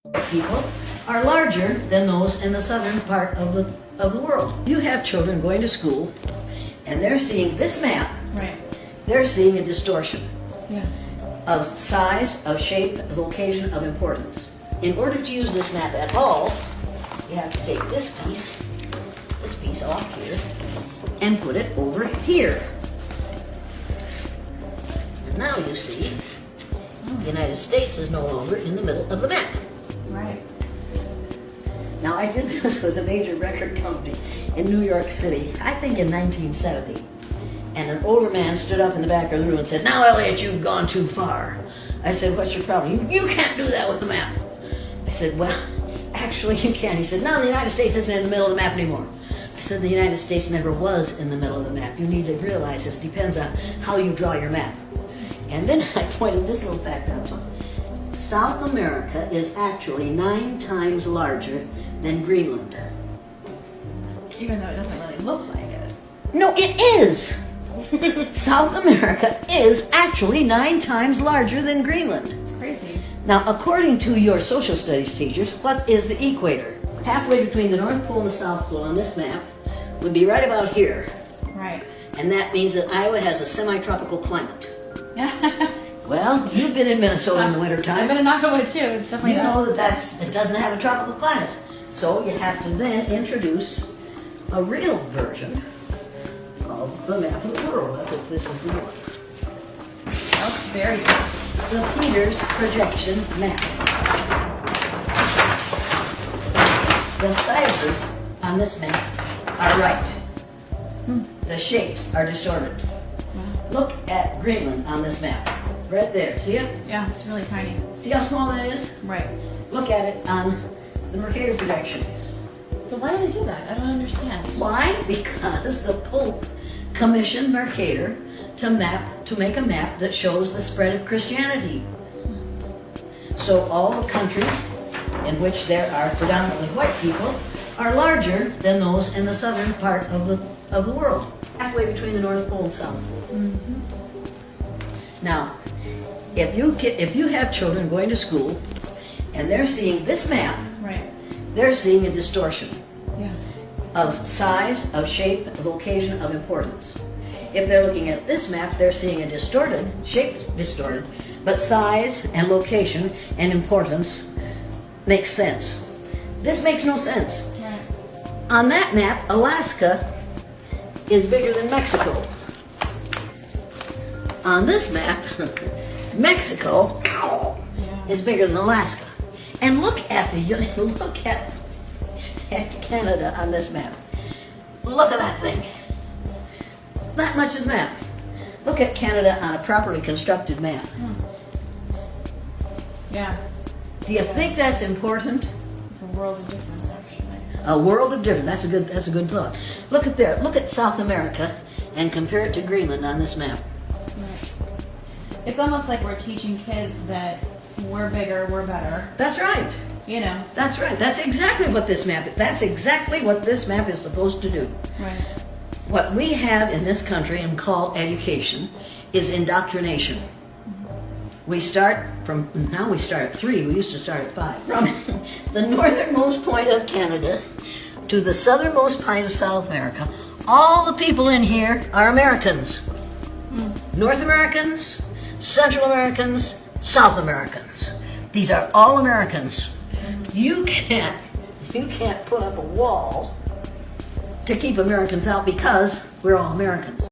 people are larger than those in the southern part of the world. You have children going to school and they're seeing this map. Right. They're seeing a distortion. Yeah. Of size, of shape, of location, of importance. In order to use this map at all, you have to take this piece off here, and put it over here. And now you see, the United States is no longer in the middle of the map. Right. Now I did this with a major record company in New York City, I think in 1970. And an older man stood up in the back of the room and said, "Now Elliot, you've gone too far." I said, "What's your problem?" You can't do that with the map." I said, "Well, actually you can." He said, "No, the United States isn't in the middle of the map anymore." I said, "The United States never was in the middle of the map. You need to realize this depends on how you draw your map." And then I pointed this little fact out to him. South America is actually 9 times larger than Greenland. Even though it doesn't really look like it. No, it is! South America is actually 9 times larger than Greenland. It's crazy. Now, according to your social studies teachers, what is the equator? Halfway between the North Pole and the South Pole on this map would be right about here. Right. And that means that Iowa has a semi-tropical climate. Yeah. Well, you've been in Minnesota in the I've wintertime. been in Iowa too. It's definitely You know that it doesn't have a tropical climate. So you have to then introduce a real version of the map of the world. I hope this is the one. That's very good. The Peters projection map. The sizes on this map are right. The shapes are distorted. Look at Greenland on this map. Right there. See it? Yeah, it's really tiny. See how small that is? Right. Look at it on the Mercator projection. So why do they do that? I don't understand. Why? Because the Pope commissioned Mercator to make a map that shows the spread of Christianity. So all the countries in which there are predominantly white people are larger than those in the southern part of the world, halfway between the North Pole and South Pole. Mm-hmm. Now, if you have children going to school and they're seeing this map, Right. they're seeing a distortion. Yeah. Of size, of shape, of location, of importance. If they're looking at this map, they're seeing a distorted, shape distorted, but size and location and importance makes sense. This makes no sense. Right. On that map, Alaska is bigger than Mexico. On this map, Mexico is bigger than Alaska. And look at Canada on this map. Look at that thing. That much is map. Look at Canada on a properly constructed map. Yeah. Do you think that's important? It's a world of difference, actually. A world of difference. That's a good thought. Look at there. Look at South America and compare it to Greenland on this map. Right. It's almost like we're teaching kids that we're bigger, we're better. That's right. You know. That's right. That's exactly what this map is supposed to do. Right. What we have in this country and call education is indoctrination. We start at 3, we used to start at 5. From the northernmost point of Canada to the southernmost point of South America, all the people in here are Americans. North Americans, Central Americans, South Americans. These are all Americans. You can't put up a wall to keep Americans out because we're all Americans.